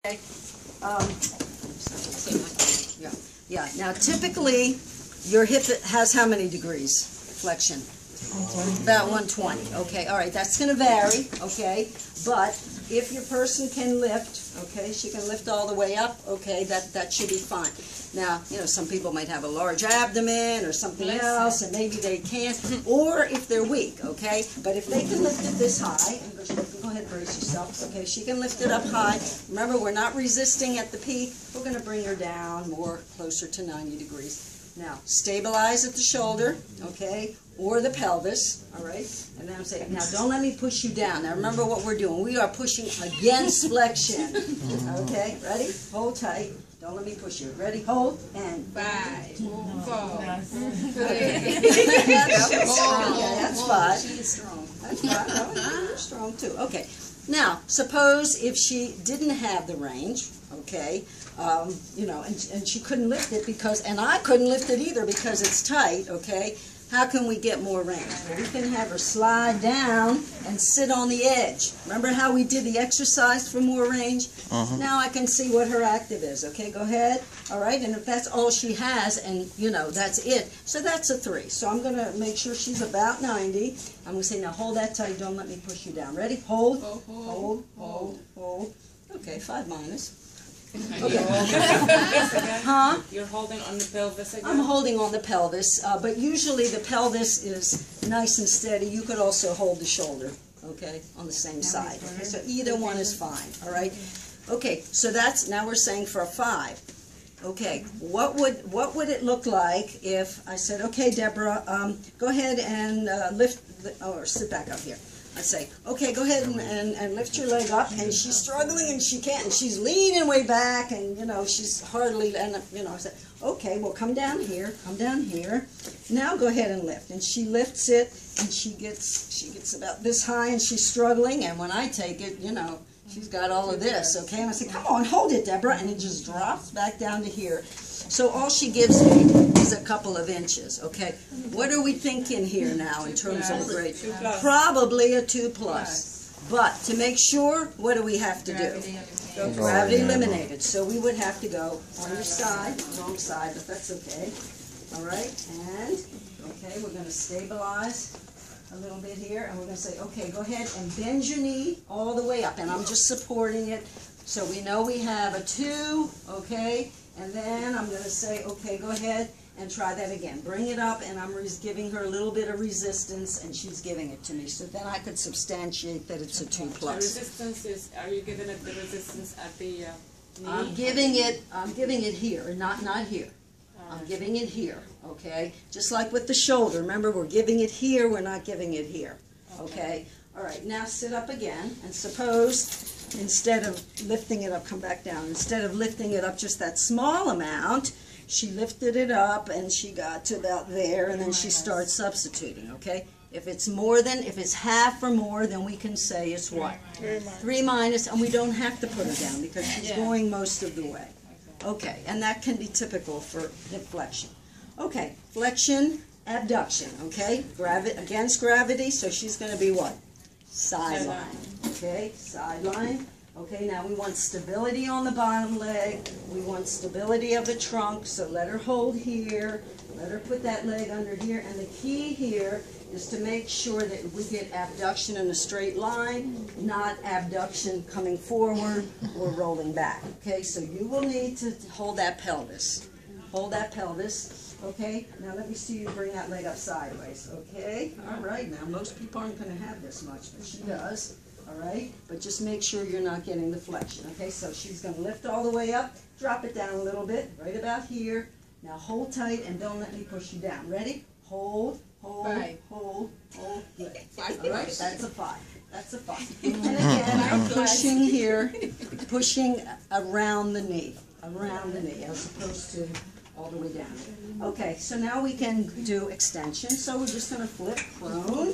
Okay. Yeah. Now, typically, your hip has how many degrees flexion? 120. About 120. Okay. All right. That's going to vary. Okay. But if your person can lift, okay, she can lift all the way up. Okay. That should be fine. Now, some people might have a large abdomen or something else, and maybe they can't, or if they're weak. Okay. But if they can lift it this high, go ahead, brace yourself. Okay, she can lift it up high. Remember, we're not resisting at the peak. We're going to bring her down more closer to 90 degrees. Now, stabilize at the shoulder, okay, or the pelvis, all right? And then I'm saying, now don't let me push you down. Now remember what we're doing. We are pushing against flexion. Okay, ready? Hold tight. Don't let me push you. Ready? Hold, and 5, 4. Okay. That's 5. She is strong. That's 5. Oh, you're strong too. Okay. Now, suppose if she didn't have the range, okay, and she couldn't lift it and I couldn't lift it either because it's tight, okay, how can we get more range? Well, we can have her slide down and sit on the edge. Remember how we did the exercise for more range? Now I can see what her active is. Okay, go ahead. All right, and if that's all she has and, that's it, so that's a 3. So I'm going to make sure she's about 90. I'm going to say, now hold that tight. Don't let me push you down. Ready? Hold, hold, hold, hold. Okay, 5 minus. Okay. Huh? You're holding on the pelvis again? I'm holding on the pelvis, but usually the pelvis is nice and steady. You could also hold the shoulder, okay, on the same side. Okay, so either one is fine, all right? Okay, so now we're saying for a 5. Okay, what would it look like if I said, okay, Deborah, go ahead and lift, or sit back up here. I say, okay, go ahead and lift your leg up, and she's struggling and she can't, and she's leaning way back, and she's hardly, and I say, okay, well, come down here, now go ahead and lift, and she lifts it, and she gets about this high, and she's struggling, and when I take it, she's got all of this, okay, and I say, come on, hold it, Deborah, and it just drops back down to here. So all she gives me is a couple of inches, okay? What are we thinking here now in terms of grade? Probably a 2+. But to make sure, what do we have to do? Gravity eliminated. So we would have to go on your side, wrong side, but that's okay. All right, and, okay, we're going to stabilize a little bit here, and we're going to say, okay, go ahead and bend your knee all the way up, and I'm just supporting it. So we know we have a 2, okay? And then I'm going to say, okay, go ahead and try that again. Bring it up, and I'm giving her a little bit of resistance, and she's giving it to me. So then I could substantiate that it's a 2+. The resistance is, are you giving it the resistance at the knee? I'm giving it here, not here. I'm giving it here, okay? Just like with the shoulder. Remember, we're giving it here, we're not giving it here, okay? All right, now sit up again, and suppose instead of lifting it up, come back down. Instead of lifting it up just that small amount, she lifted it up and she got to about there, and then she starts substituting, okay? If it's half or more, then we can say it's what? 3-, and we don't have to put her down because she's going most of the way. Okay, and that can be typical for hip flexion. Okay, flexion, abduction, okay? Against gravity, so she's going to be what? Sideline. Okay, sideline. Okay, now we want stability on the bottom leg. We want stability of the trunk, so let her hold here. Let her put that leg under here. And the key here is to make sure that we get abduction in a straight line, not abduction coming forward or rolling back. Okay, so you will need to hold that pelvis. Hold that pelvis. Okay, now let me see you bring that leg up sideways. Okay, all right, now most people aren't going to have this much, but she does. All right, but just make sure you're not getting the flexion. Okay, so she's going to lift all the way up, drop it down a little bit, right about here. Now hold tight and don't let me push you down. Ready? Hold, hold, hold, hold. Good. All right, that's a 5. That's a 5. And again, I'm pushing here, pushing around the knee, as opposed to all the way down. Okay, so now we can do extension. So we're just going to flip prone.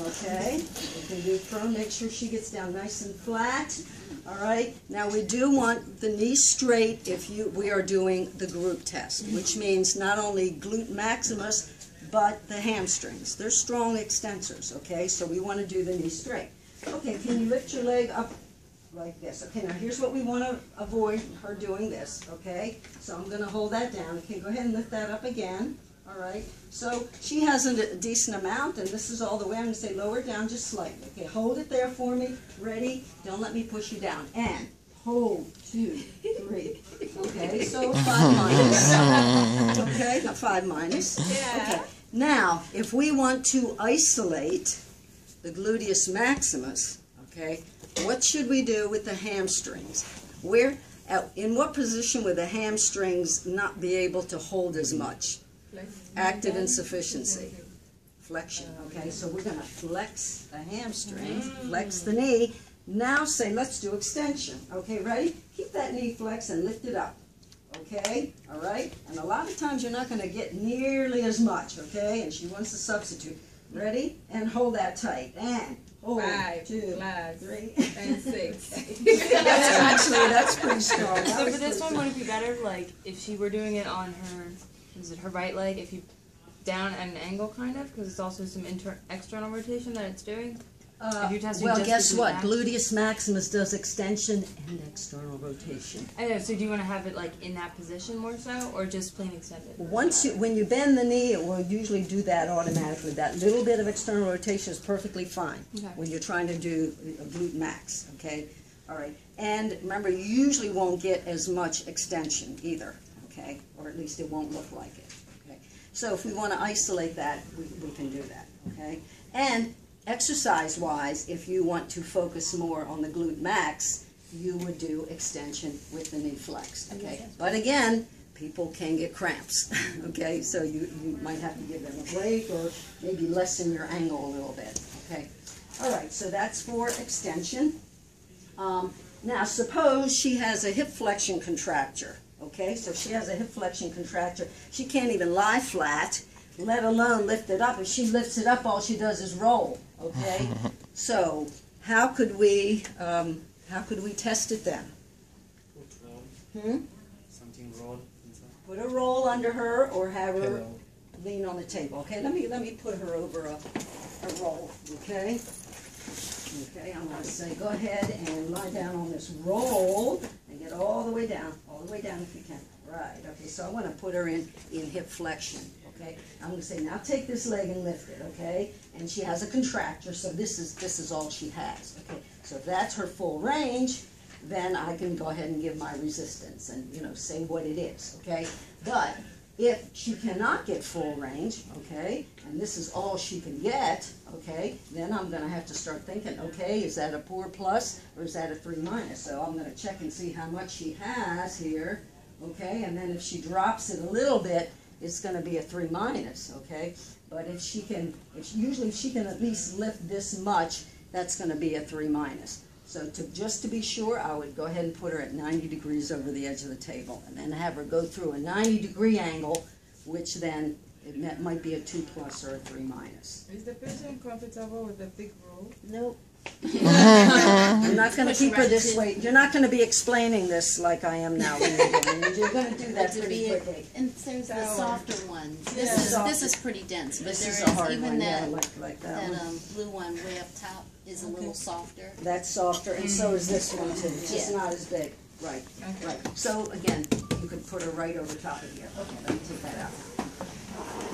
Okay, we can do prone. Make sure she gets down nice and flat. All right, now we do want the knee straight if we are doing the group test, which means not only glute maximus, but the hamstrings. They're strong extensors, okay? So we want to do the knee straight. Okay, can you lift your leg up like this. Okay, now here's what we want to avoid her doing this, okay? So I'm going to hold that down. Okay, go ahead and lift that up again. All right, so she has a decent amount, and this is all the way. I'm going to say lower it down just slightly. Okay, hold it there for me. Ready? Don't let me push you down. And hold, 2, 3. Okay, so 5 minus. Okay, now 5 minus. Yeah. Okay, now if we want to isolate the gluteus maximus, okay, what should we do with the hamstrings? In what position would the hamstrings not be able to hold as much? Active insufficiency. Flexion, okay? So we're going to flex the hamstring, flex the knee. Now say, let's do extension. Okay, ready? Keep that knee flexed and lift it up. Okay, all right? And a lot of times you're not going to get nearly as much, okay? And she wants to substitute. Ready? And hold that tight. And hold. 5, 2, 3, and 6. That's pretty strong. So for this one, would it be better, like, if she were doing it on her, is it her right leg, if you down at an angle, kind of? Because it's also some external rotation that it's doing? If you're testing Well, just guess the what? glute max? Gluteus maximus does extension and external rotation. I know, so do you want to have it, like, in that position more so, or just plain extended? When you bend the knee, it will usually do that automatically. That little bit of external rotation is perfectly fine Okay. when you're trying to do a glute max, okay? All right. And remember, you usually won't get as much extension either, okay? Or at least it won't look like it, okay? So if we want to isolate that, we can do that, okay? And exercise-wise, if you want to focus more on the glute max, you would do extension with the knee flexed, okay? But again, people can get cramps, okay? So you might have to give them a break or maybe lessen your angle a little bit, okay? All right, so that's for extension. Now, suppose she has a hip flexion contracture, okay? So if she has a hip flexion contracture, she can't even lie flat, let alone lift it up. If she lifts it up, all she does is roll, okay? So how could we test it then? Something rolled inside. Put a roll under her or have her lean on the table. Okay, let me put her over a roll, okay? Okay, I'm going to say go ahead and lie down on this roll and get all the way down if you can. Right, okay, so I want to put her in hip flexion, okay? I'm going to say now take this leg and lift it, okay? And she has a contracture, so this is all she has, okay? So if that's her full range, then I can go ahead and give my resistance and, you know, say what it is, okay? But if she cannot get full range, okay, and this is all she can get, okay, then I'm going to have to start thinking, okay, is that a 4 plus or is that a 3 minus? So I'm going to check and see how much she has here, okay, and then if she drops it a little bit, it's going to be a 3 minus, okay? But if she can at least lift this much, that's going to be a 3 minus. So just to be sure, I would go ahead and put her at 90 degrees over the edge of the table and then have her go through a 90-degree angle, which then it might be a 2 plus or a 3 minus. Is the patient comfortable with the big roll? Nope. I'm not going to keep her this way. You're not going to be explaining this like I am now. You're going to do that pretty quickly. And there's the softer ones. Yeah. This is pretty dense, but This there is is a hard even one, yeah, that like that one. blue one way up top is a little softer. That's softer, and so is this one too. It's just Yeah. not as big. Right, Okay. right. So again, you could put her right over top of here. Okay, let me take that out.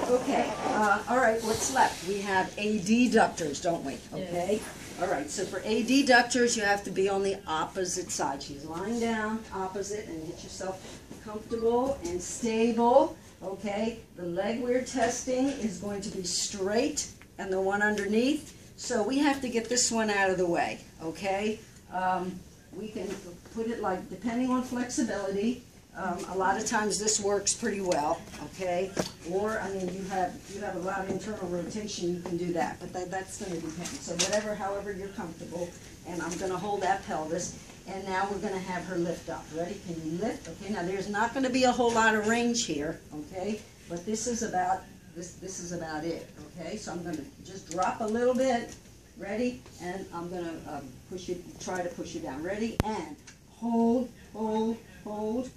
Okay, all right, what's left? We have adductors, don't we? Okay. All right, so for adductors, you have to be on the opposite side. She's lying down opposite, and get yourself comfortable and stable. Okay, the leg we're testing is going to be straight, and the one underneath. So we have to get this one out of the way. Okay, we can put it like depending on flexibility. A lot of times this works pretty well, okay? Or, I mean, you have a lot of internal rotation, you can do that, but that's going to depend. So however you're comfortable, and I'm going to hold that pelvis, and now we're going to have her lift up. Ready? Can you lift? Okay, now there's not going to be a whole lot of range here, okay? But this is about it, okay? So I'm going to just drop a little bit. Ready? And I'm going to try to push you down. Ready? And hold, hold, hold.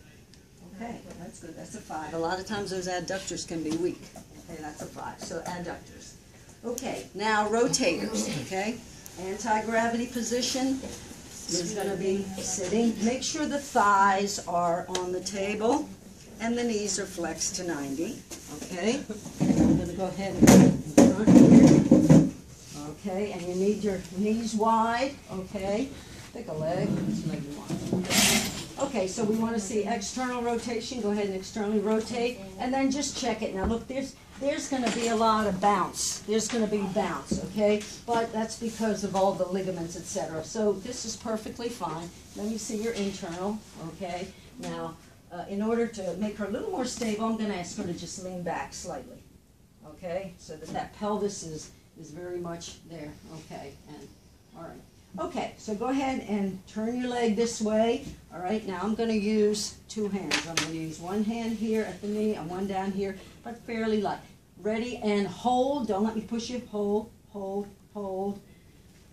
Okay, that's good. That's a 5. A lot of times those adductors can be weak. Okay, that's a 5. So adductors. Okay, now rotators. Okay, anti-gravity position. is going to be sitting. Make sure the thighs are on the table and the knees are flexed to 90. Okay? I'm going to go ahead and put it in front here. Okay, and you need your knees wide. Okay? Pick a leg. Which leg you want? Okay, so we want to see external rotation. Go ahead and externally rotate, and then just check it. Now look, there's going to be a lot of bounce. There's going to be bounce, okay? But that's because of all the ligaments, etc. So this is perfectly fine. Let me see your internal, okay? Now, in order to make her a little more stable, I'm going to ask her to just lean back slightly, okay? So that pelvis is very much there, okay? And all right. Okay, so go ahead and turn your leg this way. All right, now I'm going to use two hands. I'm going to use one hand here at the knee and one down here, but fairly light. Ready, and hold. Don't let me push you. Hold, hold, hold.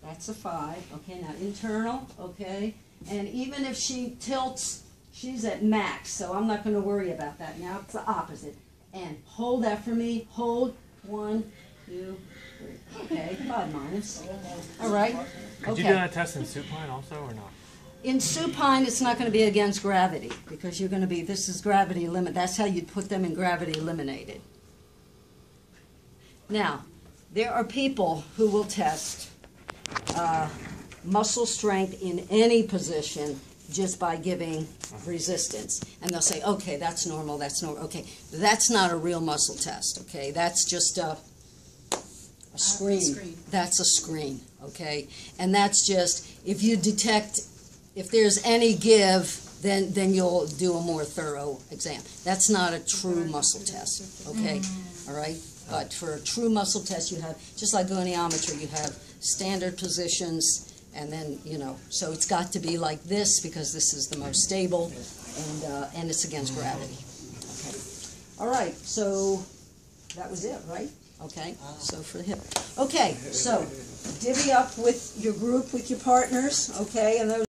That's a 5. Okay, now internal, okay? And even if she tilts, she's at max, so I'm not going to worry about that. Now it's the opposite. And hold that for me. Hold. 1, 2, 3. Okay, 5 minus. All right. Could you do that test in supine also, or not? In supine, it's not going to be against gravity because you're going to be, this is gravity limit. That's how you'd put them in gravity eliminated. Now, there are people who will test muscle strength in any position just by giving resistance. And they'll say, okay, that's normal, that's normal. Okay, that's not a real muscle test, okay? That's just a screen. That's a screen, okay? And that's just, if you detect, if there's any give, then you'll do a more thorough exam. That's not a true muscle test, okay? All right? But for a true muscle test, you have, just like goniometry, you have standard positions, and then, you know, so it's got to be like this because this is the most stable, and it's against gravity. Okay. All right, so that was it, right? Okay, so for the hip. Okay, so divvy up with your group, with your partners, okay, and those